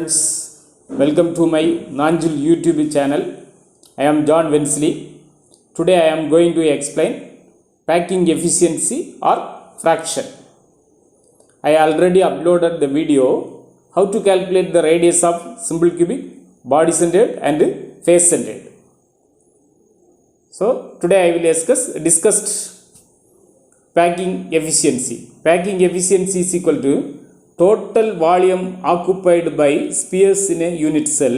friends, welcome to my Nanjil YouTube channel. I am John Wensley. Today I am going to explain packing efficiency or fraction. I already uploaded the video how to calculate the radius of simple cubic, body centered and face centered. So today I will discuss packing efficiency. Packing efficiency is equal to total volume occupied by spheres in a unit cell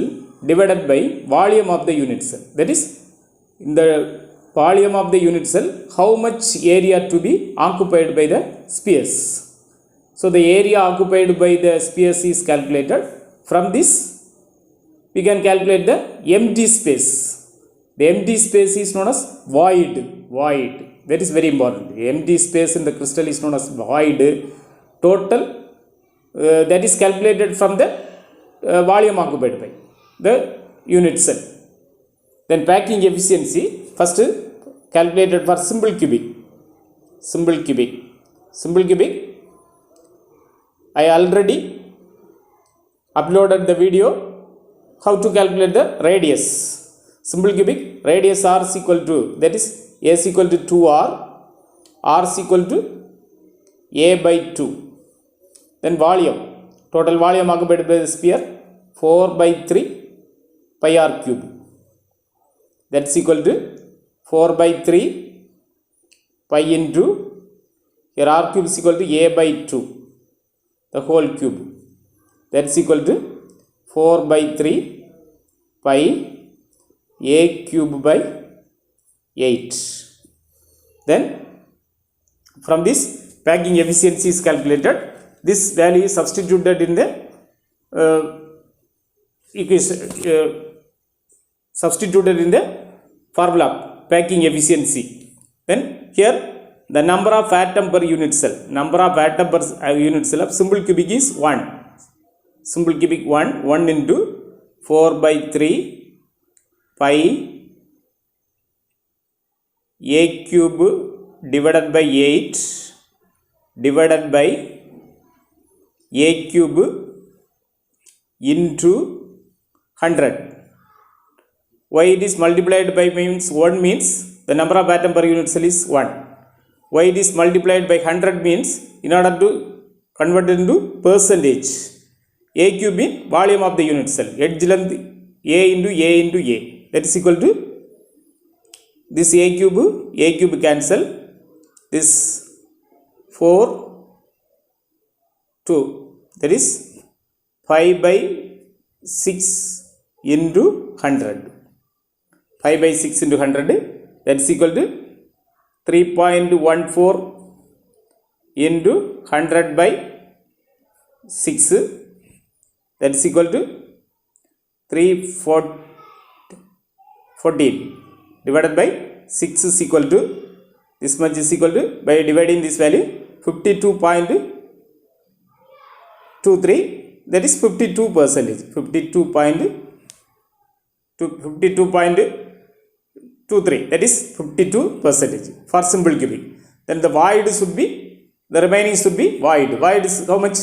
divided by volume of the unit cell. That is, in the volume of the unit cell, how much area to be occupied by the spheres. So the area occupied by the spheres is calculated. From this, we can calculate the empty space. The empty space is known as void. Void. That is very important. The empty space in the crystal is known as void. Total that is calculated from the volume occupied by the unit cell. Then packing efficiency, first calculated for simple cubic. Simple cubic. Simple cubic, I already uploaded the video how to calculate the radius. Simple cubic, radius r is equal to, that is a is equal to 2r, r is equal to a by 2. Then volume, total volume occupied by the sphere, 4 by 3 pi r cube. That's equal to 4 by 3 pi into, here r cube is equal to a by 2, the whole cube. That's equal to 4 by 3 pi a cube by 8. Then from this, packing efficiency is calculated. This value is substituted in the substituted in the formula packing efficiency. Then here the number of atom per unit cell. Number of atom per unit cell of simple cubic is 1. Simple cubic 1 into 4 by 3 pi a cube divided by 8 divided by a cube into 100. Why it is multiplied by means 1 means the number of atom per unit cell is 1. Why it is multiplied by 100 means in order to convert it into percentage. A cube in volume of the unit cell. Edge length a into a into a. That is equal to this a cube cancel. This 4 2, that is 5 by 6 into 100. 5 by 6 into 100, that is equal to 3.14 into 100 by 6, that is equal to 314 divided by 6 is equal to, this much is equal to, by dividing this value, 52.23, that is 52%. 52.23, that is 52% for simple cubic. Then the void should be, the remaining should be void. Void is how much?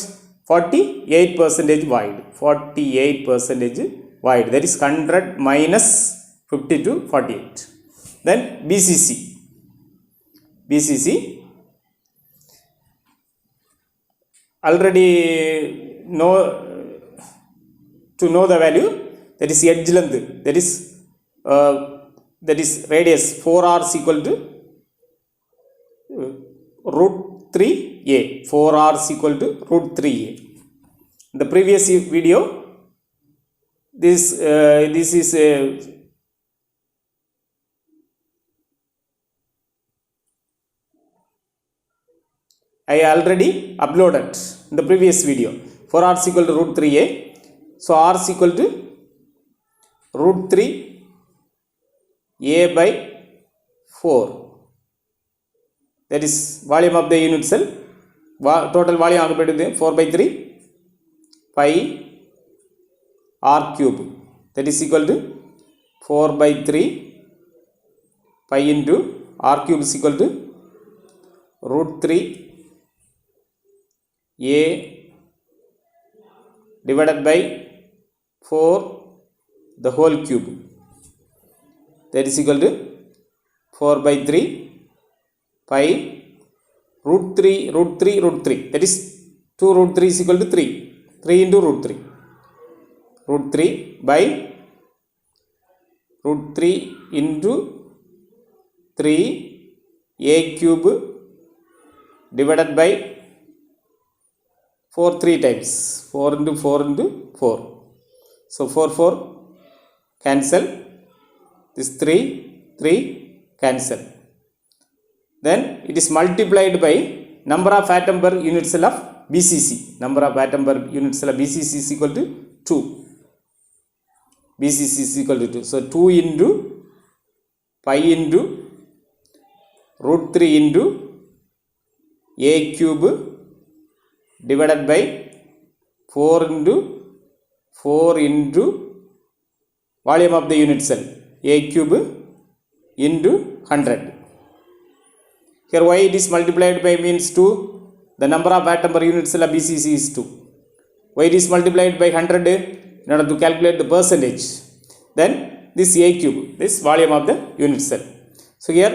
48% void. 48% void. That is 100 minus 52, 48. Then BCC. BCC, already know to know the value, that is edge length, that is radius 4r is equal to root 3a. 4r is equal to root 3a. In the previous video, this is I already uploaded in the previous video. 4r is equal to root 3a. So r is equal to root 3 a by 4. That is volume of the unit cell. Total volume occupied with 4 by 3 pi r cube. That is equal to 4 by 3 pi into r cube is equal to root 3 a divided by 4 the whole cube, that is equal to 4 by 3 pi root 3 root 3 root 3, that is 2 root 3 is equal to 3, 3 into root 3, root 3 by root 3 into 3 a cube divided by 4 3 times, 4 into 4 into 4. So 4 4 cancel, this 3 3 cancel. Then it is multiplied by number of atom per unit cell of BCC. Number of atom per unit cell of BCC is equal to 2. BCC is equal to 2. So 2 into pi into root 3 into a cube divided by 4 into 4 into volume of the unit cell, a cube into 100. Here why it is multiplied by means 2, the number of atom per unit cell of BCC is 2. Why it is multiplied by 100? In order to calculate the percentage. Then this a cube, this volume of the unit cell. So here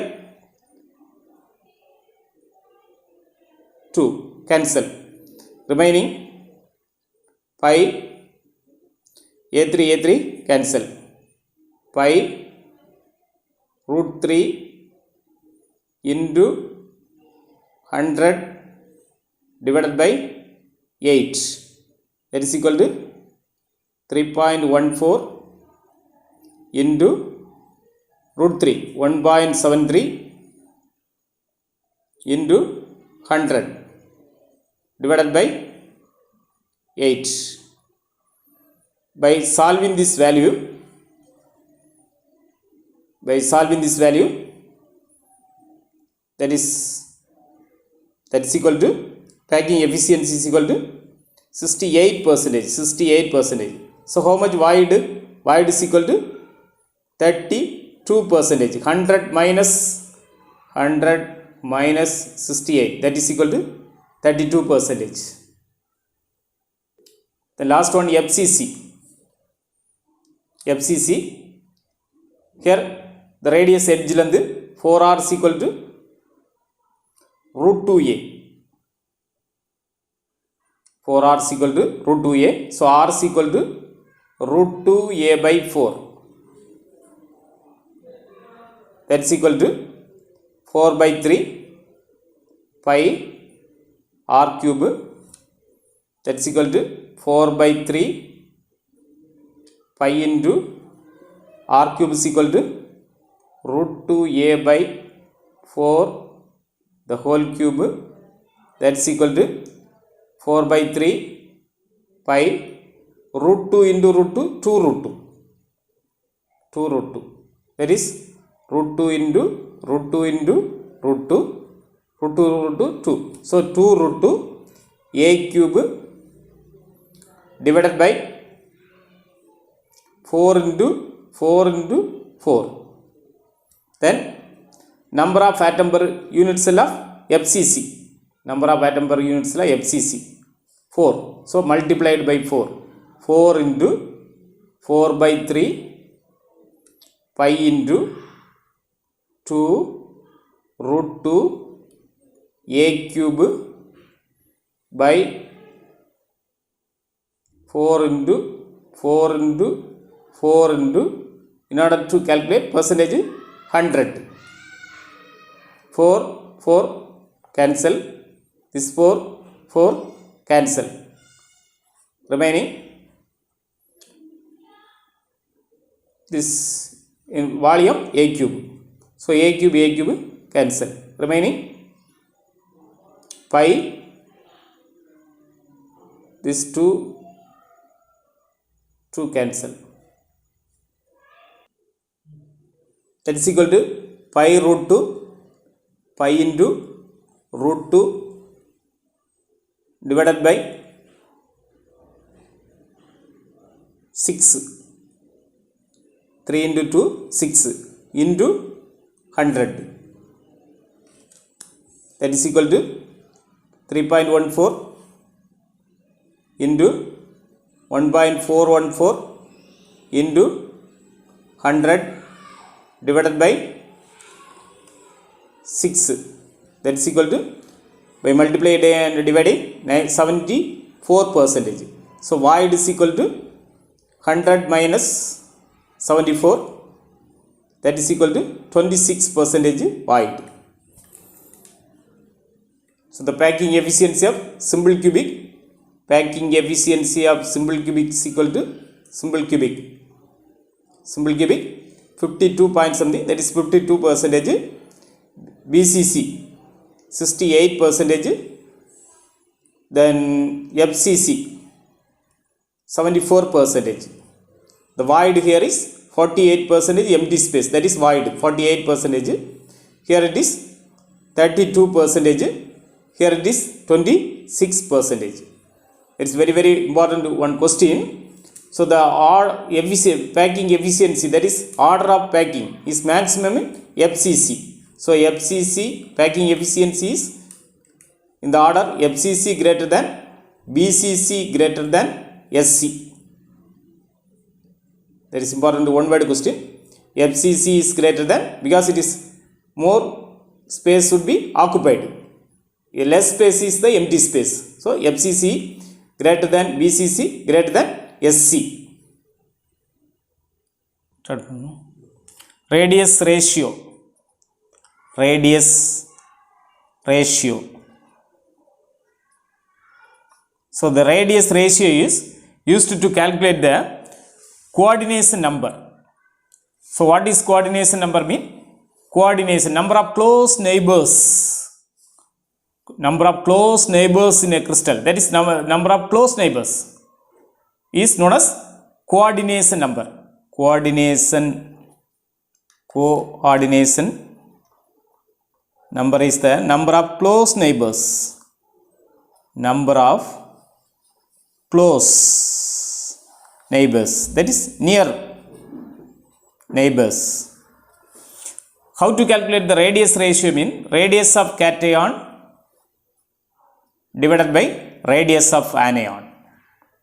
2 cancel, remaining pi a3 cancel, pi root 3 into 100 divided by 8, that is equal to 3.14 into root 3, 1.73 into 100 divided by 8. By solving this value, that is equal to packing efficiency is equal to 68%. So how much void? Void is equal to 32%. 100 minus 68, that is equal to 32%. The last one, FCC. Here the radius edge length 4r is equal to root 2a. 4r is equal to root 2a. So r is equal to root 2a by 4. That is equal to 4 by 3 pi r cube. That is equal to 4 by 3 pi into r cube is equal to root 2a by 4 the whole cube. That is equal to 4 by 3 pi root 2 into root 2, 2 root 2. 2 root 2. That is root 2 into root 2 into root 2. Root 2 root 2, 2. So 2 root 2 a cube divided by 4 into 4. Then number of atom per unit cell of FCC. Number of atom per unit cell of FCC 4. So multiplied by 4. 4 into 4 by 3 pi into 2 root 2 a cube by 4 into 4 into, in order to calculate percentage, 100. 4 cancel, this 4 cancel, remaining this in volume a cube. So a cube cancel, remaining pi, this 2 cancel. That is equal to pi root 2 pi into root 2 divided by 6. 3 into 2, 6 into 100. That is equal to 3.14 into 1.414 into 100 divided by 6, that is equal to, by multiplying and dividing, 74 percentage. So void is equal to 100 minus 74, that is equal to 26 percentage void. So the packing efficiency of simple cubic, packing efficiency of simple cubic is equal to simple cubic 52 point something, that is 52 percentage, BCC 68 percentage, then FCC 74 percentage. The void here is 48 percentage empty space, that is void 48 percentage. Here it is 32 percentage. Here it is 26 percentage. It's very, very important one question. So the packing efficiency, that is order of packing, is maximum in FCC. So FCC packing efficiency is in the order FCC greater than BCC greater than SC. That is important one word question. FCC is greater than, because it is more space should be occupied. A less space is the empty space. So FCC greater than BCC greater than SC. Radius ratio. So the radius ratio is used to calculate the coordination number. So what is coordination number mean? Coordination, number of close neighbors. Number of close neighbors in a crystal, that is number of close neighbors, is known as coordination number. Coordination number is the number of close neighbors. Number of close neighbors, that is near neighbors. How to calculate the radius ratio mean? Radius of cation divided by radius of anion.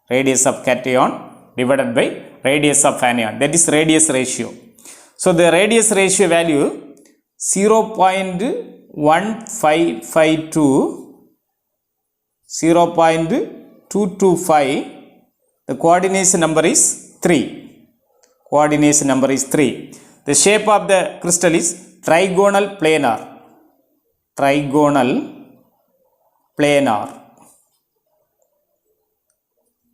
Radius of cation divided by radius of anion, that is radius ratio. So the radius ratio value 0.1552, 0.225. The coordination number is 3. Coordination number is 3. The shape of the crystal is trigonal planar. Trigonal planar.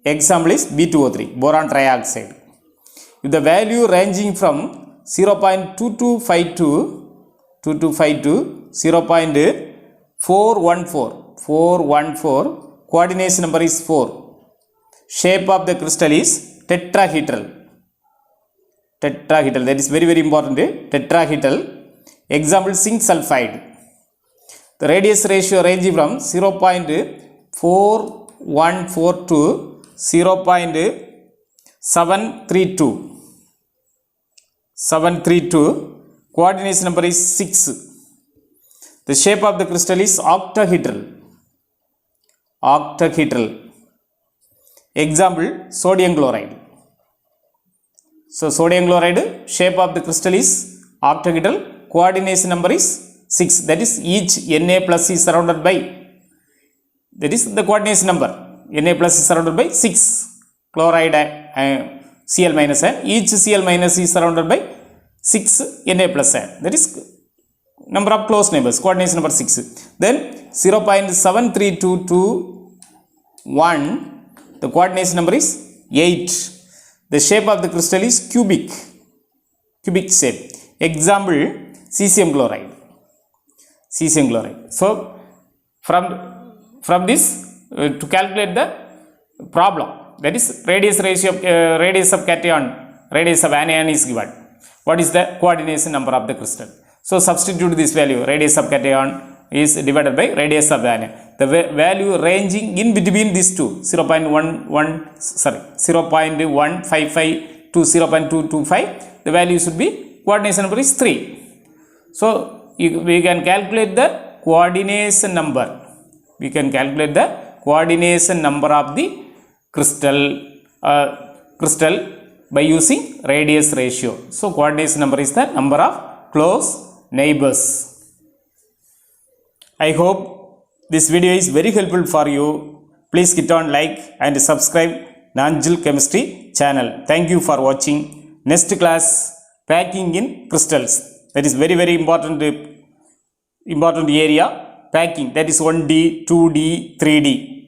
Example is B2O3, boron trioxide. If the value ranging from 0.2252 0.414, coordination number is 4. Shape of the crystal is tetrahedral. Tetrahedral, that is very, very important. Tetrahedral. Example, zinc sulfide. The radius ratio ranging from 0.414 to 0.732. Coordination number is 6. The shape of the crystal is octahedral. Octahedral. Example, sodium chloride. So sodium chloride, shape of the crystal is octahedral. Coordination number is 6. That is each Na plus is surrounded by, that is the coordination number. Na plus is surrounded by 6 chloride Cl minus, and each Cl minus is surrounded by 6 Na plus, that is number of close neighbors, coordination number 6. Then 0.732 to 1, the coordination number is 8. The shape of the crystal is cubic shape. Example, cesium chloride. So from this to calculate the problem, that is radius ratio of radius of cation, radius of anion is given. What is the coordination number of the crystal? So substitute this value, radius of cation is divided by radius of anion. The value ranging in between these two, 0.155 to 0.225, the value should be, coordination number is 3. So we can calculate the coordination number. We can calculate the coordination number of the crystal by using radius ratio. So coordination number is the number of close neighbors. I hope this video is very helpful for you. Please hit on like and subscribe Nanjil Chemistry channel. Thank you for watching. Next class, packing in crystals. That is very important area. Packing, that is 1D, 2D, 3D.